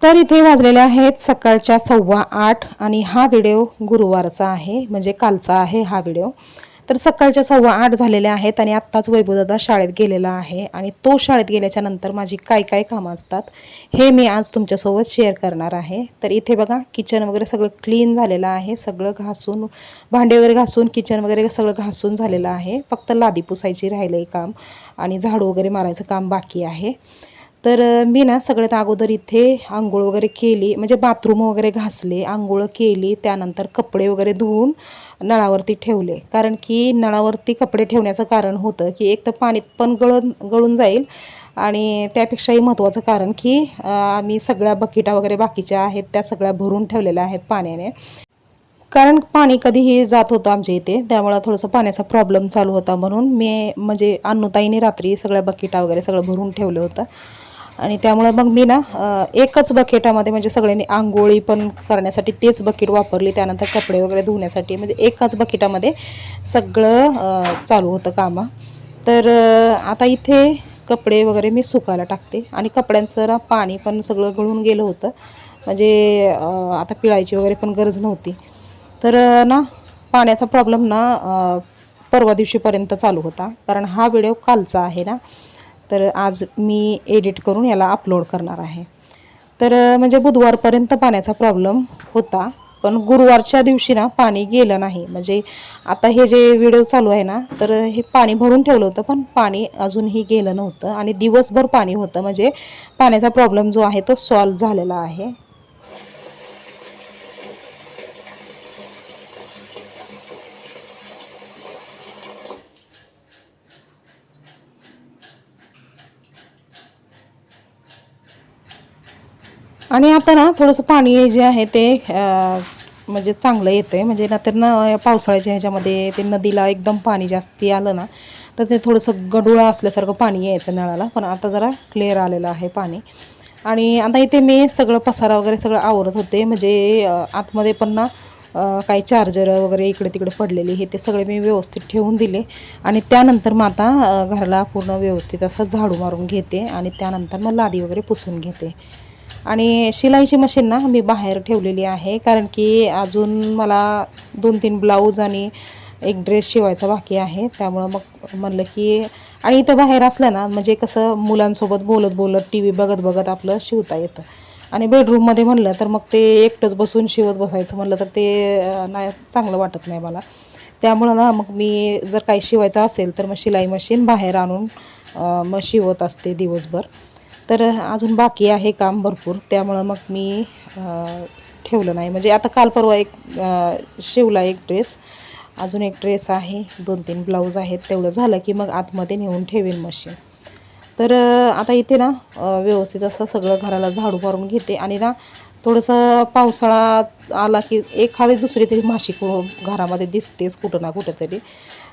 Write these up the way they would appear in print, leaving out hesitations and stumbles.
तर इथे वाजलेले आहेत सकाळच्या 8:15 आणि हा व्हिडिओ गुरुवारचा आहे, म्हणजे कालचा आहे हा व्हिडिओ। तर सकाळच्या 8:15 झालेले आहेत आणि आत्ताच वैभवदादा शाळेत गेलेला आहे आणि तो शाळेत गेल्याच्या नंतर माझी काय काय कामं असतात हे मी आज तुमच्यासोबत शेअर करणार आहे। तर इथे बघा किचन वगैरे सगळं क्लीन झालेलं आहे, सगळं घासून भांडे वगैरे घासून किचन वगैरे सगळं घासून झालेलं आहे, फक्त लादी पुसायची राहिलंय काम आणि झाडू वगैरे मारायचं काम बाकी आहे। तर मी ना सगळ्यात अगोदर इथे अंघोळ वगैरे केली, म्हणजे बाथरूम वगैरे घासले, अंघोळ केली, त्यानंतर कपडे वगैरे धुवून नळावरती ठेवले। कारण की नळावरती कपडे ठेवण्याचं कारण होतं की एक तर पाणी पण गळून जाईल आणि त्यापेक्षाही महत्त्वाचं कारण की आम्ही सगळ्या बकेटा वगैरे बाकीच्या आहेत त्या सगळ्या भरून ठेवलेल्या आहेत पाण्याने। कारण पाणी कधीही जात होतं आमच्या इथे, त्यामुळे थोडंसं पाण्याचा प्रॉब्लेम चालू होता, म्हणून मी म्हणजे अन्नूताईने रात्री सगळ्या बकेटा वगैरे सगळं भरून ठेवलं होतं। आणि त्यामुळे मग मी ना एकच बकेटामध्ये म्हणजे सगळ्यांनी आंघोळी पण करण्यासाठी तेच बकेट वापरली, त्यानंतर कपडे वगैरे धुण्यासाठी म्हणजे एकाच बकेटामध्ये सगळं चालू होतं कामं। तर आता इथे कपडे वगैरे मी सुकायला टाकते आणि कपड्यांचं पाणी पण सगळं गळून गेलं होतं, म्हणजे आता पिळायची वगैरे पण गरज नव्हती। तर ना पाण्याचा प्रॉब्लेम ना परवा दिवशीपर्यंत चालू होता, कारण हा व्हिडिओ कालचा आहे ना, तर आज मी एडिट करून याला अपलोड करणार आहे। तर म्हणजे बुधवारपर्यंत पाण्याचा प्रॉब्लेम होता, पण गुरुवारच्या दिवशी ना पाणी गेलं नाही। म्हणजे आता हे जे व्हिडिओ चालू आहे ना, तर हे पाणी भरून ठेवलं होतं पण पाणी अजूनही गेलं नव्हतं आणि दिवसभर पाणी होतं, म्हणजे पाण्याचा प्रॉब्लेम जो आहे तो सॉल्व्ह झालेला आहे। आणि आता ना थोडंसं पाणी जे आहे ते म्हणजे चांगलं येतंय, म्हणजे नंतर ना पावसाळ्याच्या ह्याच्यामध्ये ते नदीला एकदम पाणी जास्ती आलं ना, तर ते थोडंसं गढूळ असल्यासारखं पाणी यायचं नळाला, पण आता जरा क्लिअर आलेलं आहे पाणी। आणि आता इथे मी सगळं पसारा वगैरे सगळं आवरत होते, म्हणजे आतमध्ये पण ना काही चार्जर वगैरे इकडे तिकडे पडलेले हे ते सगळे मी व्यवस्थित ठेवून दिले आणि त्यानंतर मग आता घराला पूर्ण व्यवस्थित असं झाडू मारून घेते आणि त्यानंतर मग लादी वगैरे पुसून घेते। आणि शिलाईची मशीन ना मी बाहेर ठेवलेली आहे, कारण की अजून मला 2-3 ब्लाऊज आणि एक ड्रेस शिवायचा बाकी आहे, त्यामुळं मग म्हणलं की आणि इथं बाहेर असलं ना म्हणजे कसं मुलांसोबत बोलत बोलत टी व्ही बघत बघत आपलं शिवता येतं। आणि बेडरूममध्ये म्हणलं तर मग ते एकटंच बसून शिवत बसायचं म्हणलं तर ते नाही चांगलं वाटत नाही मला। त्यामुळं ना मग मी जर काही शिवायचं असेल तर मग शिलाई मशीन बाहेर आणून मग शिवत असते दिवसभर। तर अजून बाकी आहे काम भरपूर, त्यामुळं मग मी ठेवलं नाही, म्हणजे आता काल परवा एक शिवला एक ड्रेस, अजून एक ड्रेस आहे, 2-3 ब्लाऊज आहेत, तेवढं झालं की मग आतमध्ये नेऊन ठेवेन मशीन। तर आता इथे ना व्यवस्थित असं सगळं घराला झाडू मारून घेते आणि ना थोडंसं पावसाळा आला की एखादी दुसरी तरी माशी घरामध्ये दिसतेच कुठं ना कुठं तरी,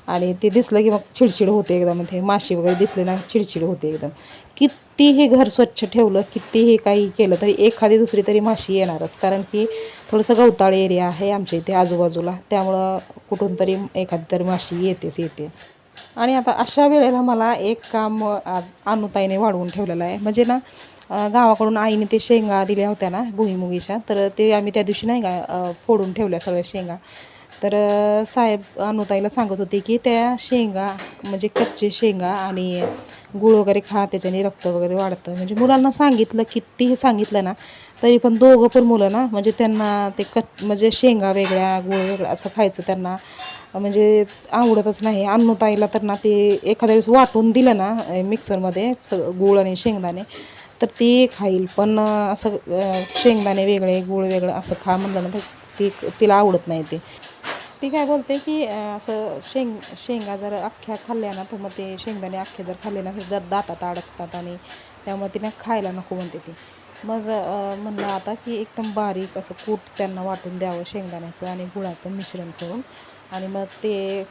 आणि ते दिसलं की मग चिडचिड होते एकदम, ते माशी वगैरे दिसले ना चिडचिड होते एकदम। कितीही घर स्वच्छ ठेवलं, कितीही काही केलं तरी एखादी दुसरी तरी माशी येणारच, कारण की थोडंसं गवताळ एरिया आहे आमच्या इथे आजूबाजूला, त्यामुळं कुठून तरी एखादी तरी माशी येतेच येते। आणि आता अशा वेळेला मला एक काम अनुताईने वाढवून ठेवलेलं आहे, म्हणजे ना गावाकडून आईने ते शेंगा दिल्या होत्या ना भुईमुगीच्या, तर ते आम्ही त्या दिवशी नाही का फोडून ठेवल्या सगळ्या शेंगा। तर साहेब अनुताईला सांगत होते की त्या शेंगा म्हणजे कच्चे शेंगा आणि गूळ वगैरे खा, त्याच्याने रक्त वगैरे वाढतं। म्हणजे मुलांना सांगितलं, कितीही सांगितलं ना तरी पण दोघं पण मुलं ना म्हणजे त्यांना ते म्हणजे शेंगा वेगळ्या गूळ वेगळा असं खायचं त्यांना म्हणजे आवडतच नाही। अनुताईला तर ना ते एखाद्या वेळेस वाटून दिलं ना मिक्सरमध्ये गूळ आणि शेंगदाणे तर ती खाईल, पण असं शेंगदाणे वेगळे गूळ वेगळं असं खा म्हणलं ना तर तिला आवडत नाही ते। ती काय बोलते की असं शेंगा जर अख्ख्या खाल्ल्या ना तर मग ते शेंगदाणे अख्खे जर खाल्ले ना तर दातात अडकतात आणि त्यामुळे तिने खायला नको म्हणते ती। मग म्हणलं आता की एकदम बारीक असं कूट त्यांना वाटून द्यावं शेंगदाण्याचं आणि गुळाचं मिश्रण करून, आणि मग ते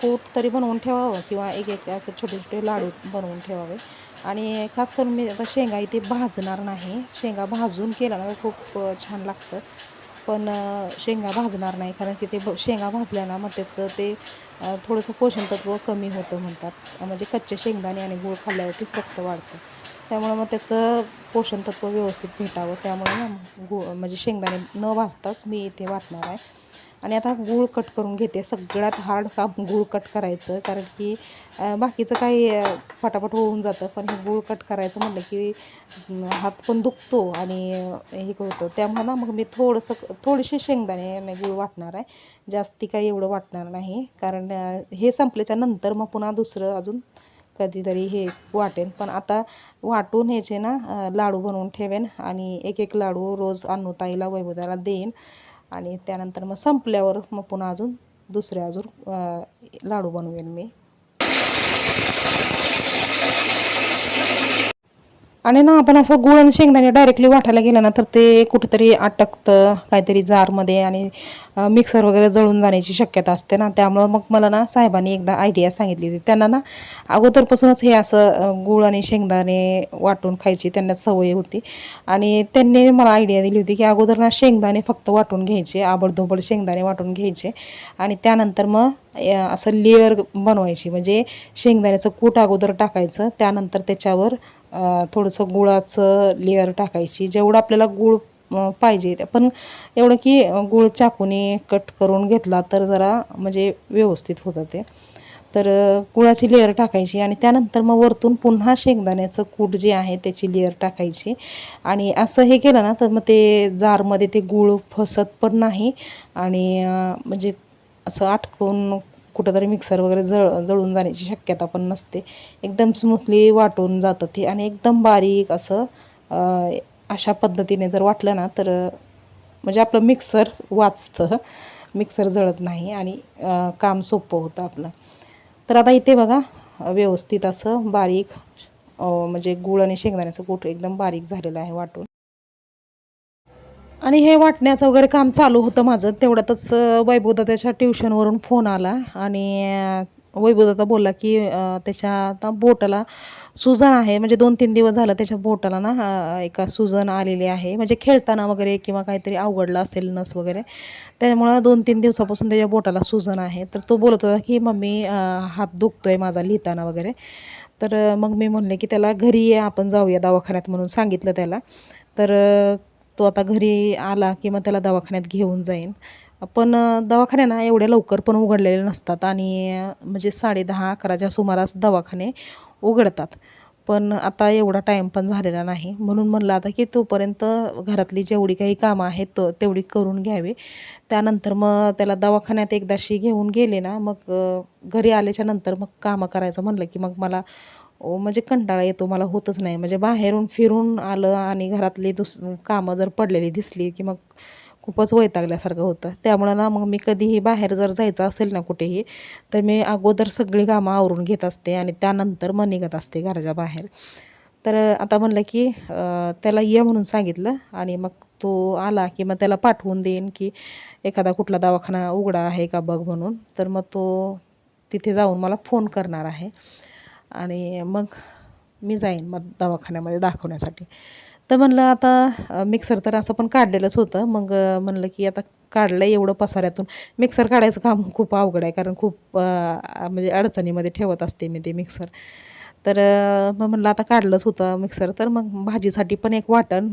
कूट तरी बनवून ठेवावं किंवा एक एक असं छोटे छोटे लाडू बनवून ठेवावे। आणि खास करून मी आता शेंगा इथे भाजणार नाही, शेंगा भाजून केला ना खूप छान लागतं, पण शेंगा भाजणार नाही, कारण की ते शेंगा भाजल्या ना मग त्याचं ते थोडंसं पोषण तत्व कमी होतं म्हणतात, म्हणजे कच्चे शेंगदाणे आणि गूळ खाल्ल्यावरतीच रक्त वाढतं। त्यामुळं मग त्याचं पोषण तत्व व्यवस्थित भेटावं, त्यामुळे ना म्हणजे शेंगदाणे न भाजताच मी इथे वाटणार आहे. आणि आता गूळ कट करून घेते. सगळ्यात हार्ड काम गूळ कट करायचं, कारण की बाकीचं काही फटाफट होऊन जातं, पण हे गूळ कट करायचं म्हटलं की हात पण दुखतो आणि हे होतं. त्यामुळे ना मग मी थोडेसे शेंगदाणे गूळ वाटणार आहे. जास्ती काही एवढं वाटणार नाही, कारण हे संपल्याच्या नंतर मग पुन्हा दुसरं अजून कधीतरी हे वाटेन. पण आता वाटून ह्याचे ना लाडू बनवून ठेवेन आणि एक एक लाडू रोज अन्नूताईला वैभवदाला देईन. आणि त्यानंतर मग संपल्यावर मग पुन्हा अजून दुसरे लाडू बनवेन मी. आणि ना आपण असं गूळ आणि शेंगदाणे डायरेक्टली वाटायला गेलं ना तर ते कुठेतरी अटकतं काहीतरी जारमध्ये आणि मिक्सर वगैरे जळून जाण्याची शक्यता असते ना. त्यामुळं मग मला ना साहेबांनी एकदा आयडिया सांगितली होती. त्यांना ना अगोदरपासूनच हे असं गूळ आणि शेंगदाणे वाटून खायची त्यांना सवय होती. आणि त्यांनी मला आयडिया दिली होती की अगोदर ना शेंगदाणे फक्त वाटून घ्यायचे, आबडधोबड शेंगदाणे वाटून घ्यायचे आणि त्यानंतर मग असं लेअर बनवायची. म्हणजे शेंगदाण्याचं कूट अगोदर टाकायचं, त्यानंतर त्याच्यावर थोडंसं गुळाचं लेअर टाकायची. जेवढं आपल्याला गूळ पाहिजे पण एवढं की गूळ चाकूने कट करून घेतला तर जरा म्हणजे व्यवस्थित होतं ते. तर गुळाची लेअर टाकायची आणि त्यानंतर मग वरतून पुन्हा शेंगदाण्याचं कूट जे आहे त्याची लेअर टाकायची. आणि असं हे केलं ना तर मग ते जारमध्ये ते गूळ फसत पण नाही आणि म्हणजे असं अटकून कुठंतरी मिक्सर वगैरे जळून जाण्याची शक्यता पण नसते. एकदम स्मूथली वाटून जातं ते आणि एकदम बारीक असं अशा पद्धतीने जर वाटलं ना तर म्हणजे आपलं मिक्सर वाचतं, मिक्सर जळत नाही आणि काम सोपं होतं आपलं. तर आता इथे बघा व्यवस्थित असं बारीक म्हणजे गूळ आणि शेंगदाण्याचं कूट एकदम बारीक झालेलं आहे वाटून. आणि हे वाटण्याचं वगैरे काम चालू होतं माझं. तेवढ्यातच वैभवदादाच्या ट्युशनवरून फोन आला आणि वैभवदादा बोलला की त्याच्या आता बोटाला सुजन आहे. म्हणजे 2-3 दिवस झालं त्याच्या बोटाला ना एका सुजन आलेली आहे. म्हणजे खेळताना वगैरे किंवा काहीतरी अवघडलं असेल नस वगैरे, त्यामुळं 2-3 दिवसापासून त्याच्या बोटाला सुजन आहे. तर तो बोलत होता की मम्मी हात दुखतोय माझा लिहिताना वगैरे. तर मग मी म्हणले की त्याला घरी ये, आपण जाऊया दवाखान्यात म्हणून सांगितलं त्याला. तर तो आता घरी आला की मग त्याला दवाखान्यात घेऊन जाईन. पण दवाखाने ना एवढ्या लवकर पण उघडलेले नसतात आणि म्हणजे 10:30-11च्या सुमारास दवाखाने उघडतात. पण आता एवढा टाईम पण झालेला नाही, म्हणून म्हणलं आता की तोपर्यंत घरातली जेवढी काही कामं आहेत तेवढी करून घ्यावी. त्यानंतर मग त्याला दवाखान्यात एकदाशी घेऊन गेले ना मग घरी आल्याच्या नंतर मग कामं करायचं म्हणलं की मग मला म्हणजे कंटाळा येतो, मला होतच नाही. म्हणजे बाहेरून फिरून आलं आणि घरातली कामं जर पडलेली दिसली की मग खूपच वैतागल्यासारखं होतं. त्यामुळं ना मग मी कधीही बाहेर जर जायचं असेल ना कुठेही, तर मी अगोदर सगळी कामं आवरून घेत असते आणि त्यानंतर मग निघत असते घराच्या बाहेर. तर आता म्हणलं की त्याला ये म्हणून सांगितलं आणि मग तो आला की मग त्याला पाठवून देईन की एखादा कुठला दवाखाना उघडा आहे का बघ म्हणून. तर मग तो तिथे जाऊन मला फोन करणार आहे आणि मग मी जाईन मग दवाखान्यामध्ये दाखवण्यासाठी. तर म्हणलं आता मिक्सर तर असं पण काढलेलंच होतं. मग म्हणलं की आता काढलं आहे एवढं पसाऱ्यातून, मिक्सर काढायचं काम खूप अवघड आहे, कारण खूप म्हणजे अडचणीमध्ये ठेवत असते मी ते मिक्सर. तर मग म्हणलं आता काढलंच होतं मिक्सर, तर मग भाजीसाठी पण एक वाटण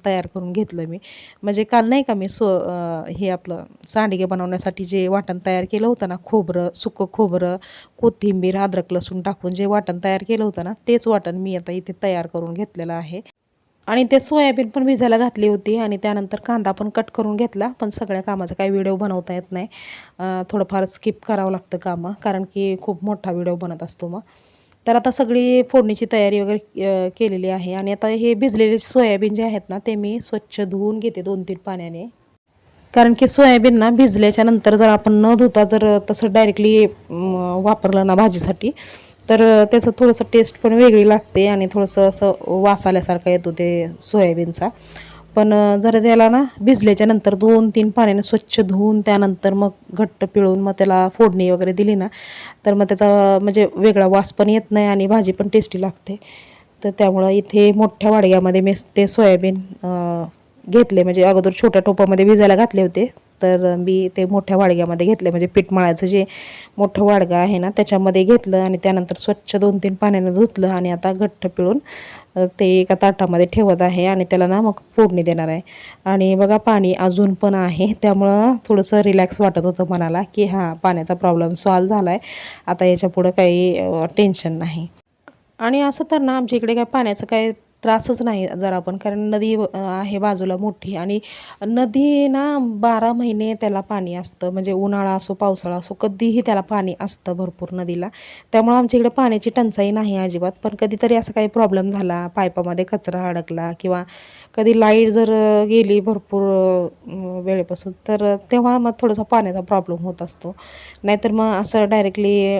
तयार करून घेतलं मी. म्हणजे काल नाही का मी हे आपलं सांडगे बनवण्यासाठी जे वाटण तयार केलं होतं ना, खोबरं, सुकं खोबरं, कोथिंबीर, अद्रक, लसूण टाकून जे वाटण तयार केलं होतं ना, तेच वाटण मी आता इथे तयार करून घेतलेलं आहे. आणि ते सोयाबीन पण भिजायला घातली होती आणि त्यानंतर कांदा पण कट करून घेतला. पण सगळ्या कामाचा काही व्हिडिओ बनवता येत नाही. थोडंफार स्किप करावं लागतं कामं, कारण की खूप मोठा व्हिडिओ बनत असतो मग. तर आता सगळी फोडणीची तयारी वगैरे केलेली आहे आणि आता हे भिजलेले सोयाबीन जे आहेत ना, ते मी स्वच्छ धुवून घेते 2-3 पाण्याने. कारण की सोयाबीन ना भिजल्याच्या नंतर जर आपण न धुता जर तसं डायरेक्टली वापरलं ना भाजीसाठी, तर त्याचं थोडंसं टेस्ट पण वेगळी लागते आणि थोडंसं असं वास आल्यासारखा येतो ते सोयाबीनचा. पण जर त्याला ना भिजल्याच्या नंतर 2-3 पाण्याने स्वच्छ धुवून त्यानंतर मग घट्ट पिळून मग त्याला फोडणी वगैरे दिली ना, तर मग त्याचा म्हणजे वेगळा वास पण येत नाही आणि भाजी पण टेस्टी लागते. तर त्यामुळं इथे मोठ्या वाडग्यामध्ये मी ते सोयाबीन घेतले. म्हणजे अगोदर छोट्या टोपामध्ये भिजायला घातले होते, तर मी ते मोठ्या वाडग्यामध्ये घेतले, म्हणजे पीठ मळायचं जे मोठं वाडगं आहे ना त्याच्यामध्ये घेतलं आणि त्यानंतर स्वच्छ 2-3 पाण्यानं धुतलं आणि आता घट्ट पिळून ते एका ताटामध्ये ठेवत आहे आणि त्याला ना मग फोडणी देणार आहे. आणि बघा पाणी अजून पण आहे, त्यामुळं थोडंसं रिलॅक्स वाटत होतं मनाला की हां, पाण्याचा प्रॉब्लेम सॉल्व्ह झाला आहे, आता याच्यापुढं काही टेन्शन नाही. आणि असं तर ना आमच्या इकडे काय पाण्याचं काय त्रासच नाही जरा पण, कारण नदी आहे बाजूला मोठी आणि नदी ना 12 महिने त्याला पाणी असतं, म्हणजे उन्हाळा असो पावसाळा असो कधीही त्याला पाणी असतं भरपूर नदीला. त्यामुळं आमच्या इकडे पाण्याची टंचाई नाही अजिबात. पण कधीतरी असं काही प्रॉब्लेम झाला, पाईपामध्ये कचरा अडकला किंवा कधी लाईट जर गेली भरपूर वेळेपासून, तर तेव्हा मग थोडासा पाण्याचा प्रॉब्लेम होत असतो. नाहीतर मग असं डायरेक्टली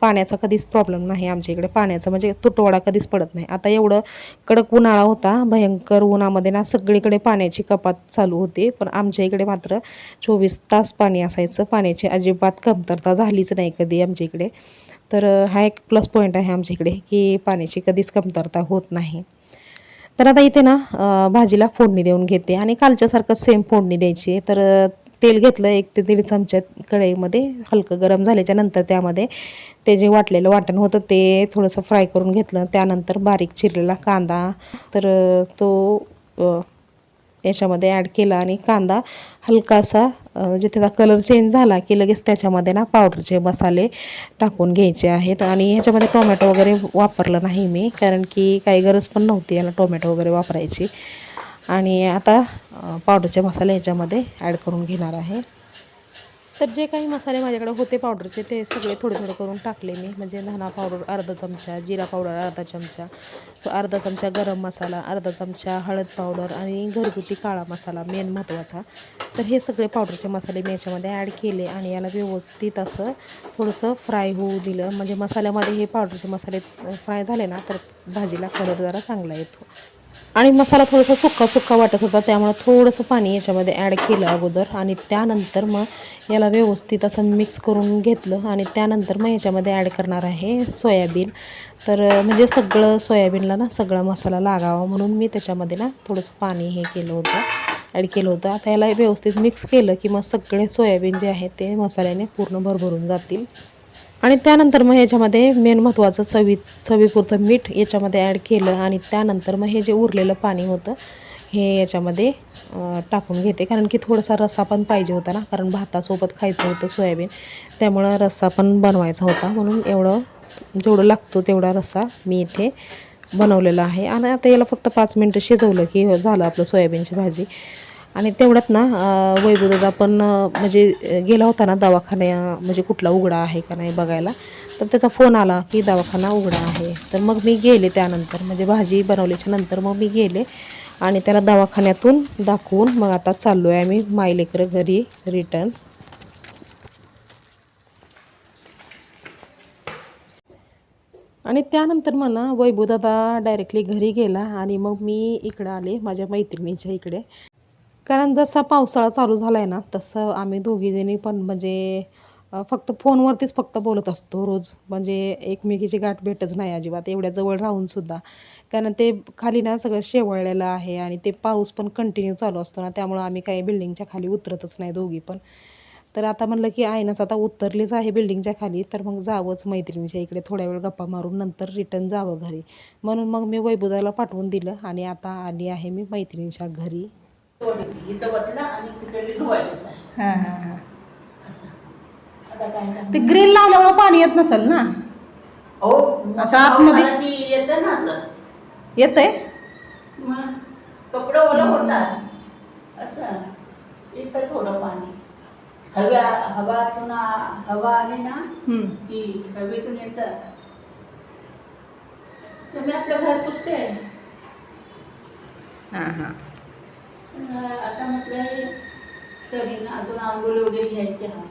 पाण्याचा कधीच प्रॉब्लेम नाही आमच्या इकडे. पाण्याचा म्हणजे तुटवडा कधीच पडत नाही. आता एवढं कडक उन्हाळा होता, भयंकर उन्हामध्ये ना सगळीकडे पाण्याची कपात चालू होती, पण आमच्या इकडे मात्र 24 तास पाणी असायचं. पाण्याची अजिबात कमतरता झालीच नाही कधी आमच्या इकडे. तर हा एक प्लस पॉईंट आहे आमच्या इकडे की पाण्याची कधीच कमतरता होत नाही. तर आता इथे ना भाजीला फोडणी देऊन घेते आणि कालच्यासारखं सेम फोडणी द्यायची. तर तेल घेतलं 1 ते 1.5 चमचे कढईमध्ये, हलकं गरम झाल्याच्या नंतर त्यामध्ये ते जे वाटलेलं वाटण होतं ते थोडंसं फ्राय करून घेतलं. त्यानंतर बारीक चिरलेला कांदा तर तो याच्यामध्ये ॲड केला आणि कांदा हलकासा म्हणजे त्याचा कलर चेंज झाला की लगेच त्याच्यामध्ये ना पावडरचे मसाले टाकून घ्यायचे आहेत. आणि ह्याच्यामध्ये टोमॅटो वगैरे वापरलं नाही मी, कारण की काही गरज पण नव्हती याला टोमॅटो वगैरे वापरायची. आणि आता पावडरचे मसाले ह्याच्यामध्ये ॲड करून घेणार आहे. तर जे काही मसाले माझ्याकडे होते पावडरचे ते सगळे थोडे थोडे करून टाकले मी, म्हणजे धना पावडर अर्धा चमचा, जिरा पावडर अर्धा चमचा, अर्धा चमचा गरम मसाला, अर्धा चमचा हळद पावडर आणि घरगुती काळा मसाला मेन महत्त्वाचा. तर हे सगळे पावडरचे मसाले मी याच्यामध्ये ॲड केले आणि याला व्यवस्थित असं थोडंसं फ्राय होऊ दिलं. म्हणजे मसाल्यामध्ये हे पावडरचे मसाले फ्राय झाले ना तर भाजीला कलर जरा चांगला येतो. आणि मसाला थोडासा सुक्का सुक्का वाटत होता, त्यामुळे थोडंसं पाणी याच्यामध्ये ॲड केलं अगोदर आणि त्यानंतर मग याला व्यवस्थित असं मिक्स करून घेतलं. आणि त्यानंतर मग याच्यामध्ये ॲड करणार आहे सोयाबीन. तर म्हणजे सगळं सोयाबीनला ना सगळा मसाला लागावा म्हणून मी त्याच्यामध्ये ना थोडंसं पाणी हे केलं होतं, ॲड केलं होतं. आता याला व्यवस्थित मिक्स केलं की मग सगळे सोयाबीन जे आहे ते मसाल्याने पूर्ण भरभरून जातील. आणि त्यानंतर मग ह्याच्यामध्ये मेन महत्त्वाचं चवीपुरतं मीठ याच्यामध्ये ॲड केलं आणि त्यानंतर मग हे जे उरलेलं पाणी होतं हे याच्यामध्ये टाकून घेते, कारण की थोडासा रस्सा पण पाहिजे होता ना, कारण भातासोबत खायचं होतं सोयाबीन, त्यामुळं रस्सा पण बनवायचा होता. म्हणून जेवढं लागतो तेवढा रस्सा मी इथे बनवलेला आहे. आणि आता याला फक्त 5 मिनटं शिजवलं की झालं आपलं सोयाबीनची भाजी. आणि तेवढ्यात ना वैभवदादा पण म्हणजे गेला होता ना दवाखान्या, म्हणजे कुठला उघडा आहे का नाही बघायला, तर त्याचा फोन आला की दवाखाना उघडा आहे. तर मग मी गेले त्यानंतर, म्हणजे भाजी बनवल्याच्या नंतर मग मी गेले आणि त्याला दवाखान्यातून दाखवून मग आता चाललो आहे आम्ही मायलेकरं घरी रिटर्न. आणि त्यानंतर म्हणा वैभवदादा डायरेक्टली घरी गेला आणि मग मी इकडं आले माझ्या मैत्रिणीच्या इकडे. कारण जसा पावसाळा चालू झाला आहे ना तसं आम्ही दोघीजणी पण म्हणजे फक्त फोनवरतीच फक्त बोलत असतो रोज, म्हणजे एकमेकीची गाठ भेटच नाही अजिबात एवढ्या जवळ राहूनसुद्धा. कारण ते खाली ना सगळं शेवाळलेलं आहे आणि ते पाऊस पण कंटिन्यू चालू असतो ना, त्यामुळं आम्ही काही बिल्डिंगच्या खाली उतरतच नाही दोघी पण. तर आता म्हणलं की आईनंच आता उतरलीच आहे बिल्डिंगच्या खाली, तर मग जावंच मैत्रिणीच्या इकडे थोड्या वेळ गप्पा मारून नंतर रिटर्न जावं घरी. म्हणून मग मी वैभवदाला पाठवून दिलं आणि आता आली आहे मी मैत्रिणीच्या घरी. हां हां हां. ते ग्रिल लावल्यामुळं पाणी येत नसेल ना, हो असं आतमध्ये येतं ना असं. येतंय. मग कपडे ओलं होतात असं येतं थोडं पाणी. हवातून हवा आली ना की हवेतून येतं. तर मी आपलं घर पुसते. हां हां. आता म्हटलं तरी ना अजून आंघोळी वगैरे घ्यायची. हा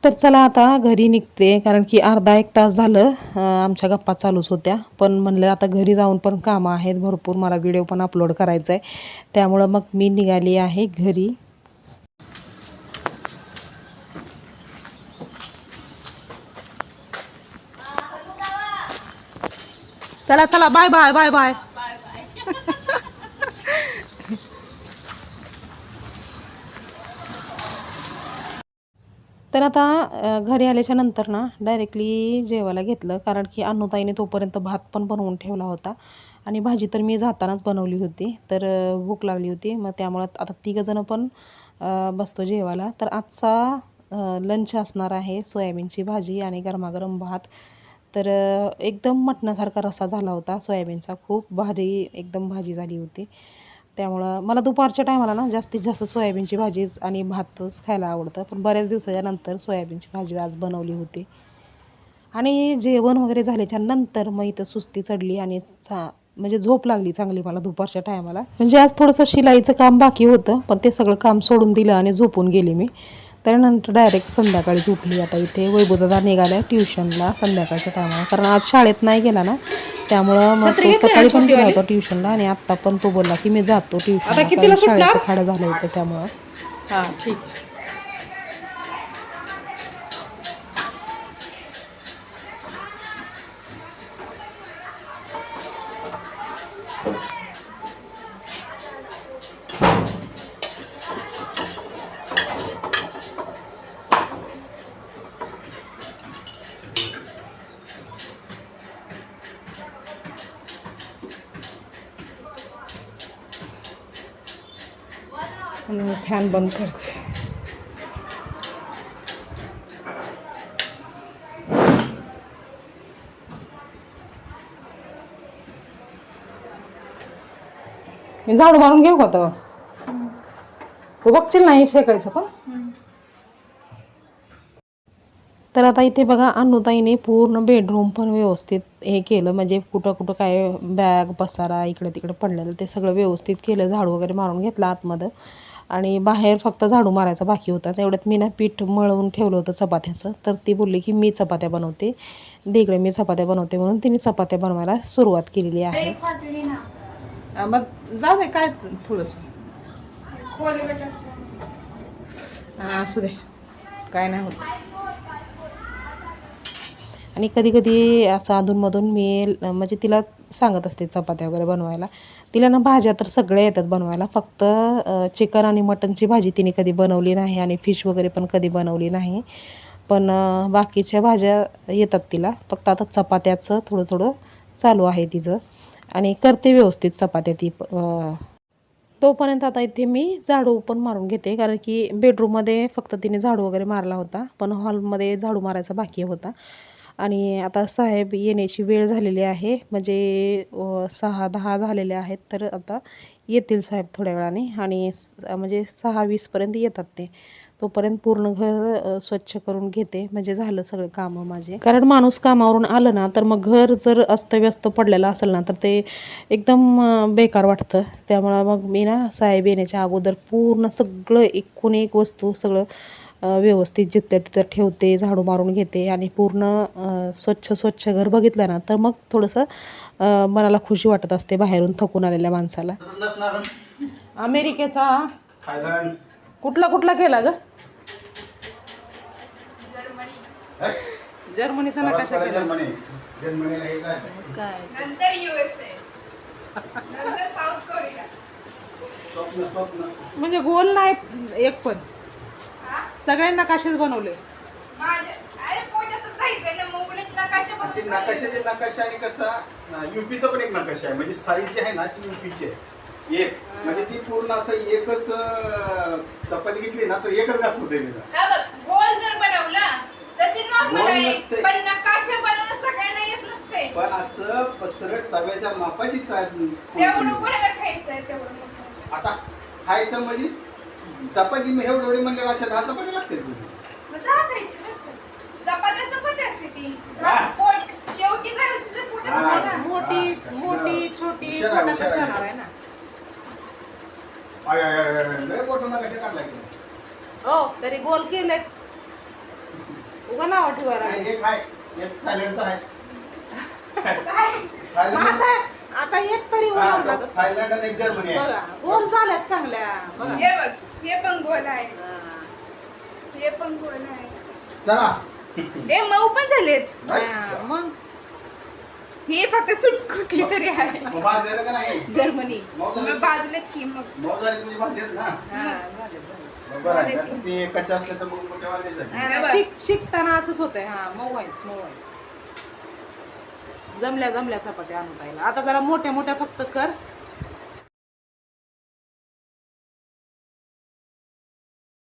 तर चला आता घरी निघते, कारण की अर्धा 1 तास झालं आमच्या गप्पा चालूच होत्या. पण म्हणलं आता घरी जाऊन पण कामं आहेत भरपूर, मला व्हिडिओ पण अपलोड करायचा आहे, त्यामुळं मग मी निघाली आहे घरी. चला चला bye bye bye bye. Bye bye. तर आता घरी आल्याच्या नंतर ना डायरेक्टली जेवायला घेतलं, कारण की अन्नूताईने तोपर्यंत भात पण बनवून ठेवला होता आणि भाजी तर मी जातानाच बनवली होती. तर भूक लागली होती, मग त्यामुळं आता तिघंजणं पण बसतो जेवायला. तर आजचा लंच असणार आहे सोयाबीनची भाजी आणि गरमागरम भात. तर एकदम मटणासारखा रस्सा झाला होता सोयाबीनचा, खूप भारी एकदम भाजी झाली होती. त्यामुळं मला दुपारच्या टायमाला ना जास्तीत जास्त सोयाबीनची भाजीच आणि भातच खायला आवडतं, पण बऱ्याच दिवसाच्या नंतर सोयाबीनची भाजी आज बनवली होती. आणि जेवण वगैरे झाल्याच्या नंतर मग इथं सुस्ती चढली आणि म्हणजे झोप लागली चांगली मला दुपारच्या टायमाला. म्हणजे आज थोडंसं शिलाईचं काम बाकी होतं, पण ते सगळं काम सोडून दिलं आणि झोपून गेले मी. त्यानंतर डायरेक्ट संध्याकाळी झोपली. आता इथे वैभवदादा निघाल्या ट्युशनला संध्याकाळच्या टायमाला, कारण आज शाळेत नाही गेला ना, त्यामुळं मग तो सकाळी पण गेला होता ट्युशनला आणि आत्ता पण तो बोलला की मी जातो ट्युशनला, कारण शाळेचं खाडं झालं होतं त्यामुळं. हां ठीक. फॅन बंद करते. मी झाडू मारून घेऊ का तर तू बघशील नाही शेकायचं पण. तर आता इथे बघा अन्नूताईने पूर्ण बेडरूम पण व्यवस्थित हे केलं, म्हणजे कुठं कुठं काय बॅग पसारा इकडे तिकडे पडलेलं ते सगळं व्यवस्थित केलं, झाडू वगैरे मारून घेतला आतमध्ये. आणि बाहेर फक्त झाडू मारायचा बाकी होता. तेवढ्यात मी ना पीठ मळवून ठेवलं होतं चपात्याचं, तर ती बोलली की मी चपात्या बनवते, इकडे मी चपात्या बनवते, म्हणून तिने चपात्या बनवायला सुरुवात केलेली आहे. मग जाऊ दे काय थोडंसं. हां असू दे, काय नाही होत. आणि कधी कधी असं अधूनमधून मी म्हणजे तिला सांगत असते चपात्या वगैरे बनवायला. तिला ना भाज्या तर सगळ्या येतात बनवायला, फक्त चिकन आणि मटनची भाजी तिने कधी बनवली नाही आणि फिश वगैरे पण कधी बनवली नाही. पण बाकीच्या भाज्या येतात तिला, फक्त आता चपात्याचं थोडं थोडं चालू आहे तिचं आणि करते व्यवस्थित चपात्या ती. तोपर्यंत आता इथे मी झाडू पण मारून घेते, कारण की बेडरूममध्ये फक्त तिने झाडू वगैरे मारला होता, पण हॉलमध्ये झाडू मारायचा बाकी होता. आणि आता साहेब येण्याची वेळ झालेली आहे, म्हणजे 6:10 झालेले आहेत. तर आता येतील साहेब थोड्या वेळाने आणि म्हणजे 6:20पर्यंत येतात ते. तोपर्यंत पूर्ण घर स्वच्छ करून घेते, म्हणजे झालं सगळं कामं माझे. कारण माणूस कामावरून आलं ना, तर मग घर जर अस्तव्यस्त पडलेलं असेल ना, तर ते एकदम बेकार वाटतं. त्यामुळं मग मी ना साहेब येण्याच्या अगोदर पूर्ण सगळं एकूण एक वस्तू सगळं व्यवस्थित जिथल्या तिथं ठेवते, झाडू मारून घेते आणि पूर्ण स्वच्छ घर बघितलं ना, तर मग थोडंसं मनाला खुशी वाटत असते बाहेरून थकून आलेल्या माणसाला. अमेरिकेचा कुठला केला ग? जर्मनीचा नकाशा केला. काय नंतर USA, नंतर साऊथ कोरिया. म्हणजे गोल नाही एक पण, सगळ्यांना नकाशेच बनवले. अरे पोटातच जायचंय ना, मग उलट नकाशा ते नकाशाचे नकाशा आणि कसा युपीचा पण एक नकाशा आहे, म्हणजे साईज जी आहे ना ती युपीची आहे. एक म्हणजे ती पूर्ण असं एकच चपाती घेतली ना तर एकच घास होते. हा बघ, गोल जर बनवला तर ते नॉर्मल गोल आहे, नसते. पण नकाशा बनवणं सगळ्यांना येत नसते. पण असं पसरट तव्याच्या मापाची तेवढं कोणाला खायचंय तेवढं मोठं. आता खायचं म्हणजे चपाती मी एवढी म्हणजे अशा 10 चपात्या लागते. मग दहा खायची ना. चपाती असते ती. पोट शेवटी काय होतं तर पोटात असेल ना. मोठी छोटी पोटातच जाणार आहे ना. लय मोठं नकाशा काढलाय. हो तरी गोल केले उगा नाव ठेवायला. हे काय एक थायलंडचा आहे. आता एक तरी थायलंड आणि एक जर्मनी आहे. बघा गोल झाल्यात चांगल्या. बघा हे बघ, हे पण गोल आहे, हे पण गोल आहे. चला हे मऊ पण झालेत. मग ही फक्त चुट कुठली तरी आहे मग भाजलेलं का नाही जर्मनी. मऊ मग झाली बाजूला की मग मऊ झाली म्हणजे भाजलेत ना हा, झाले, झाले. मग बरं आहे आता ते कच्च्या असल्या तर मग मोठ्या भाजले झाले हा, बरं. शिकताना असंच होतंय. हा, मऊ आहेत, मऊ आहेत. जमल्या चपात्या आणून राहिला. आता जरा मोठ्या मोठ्या फक्त कर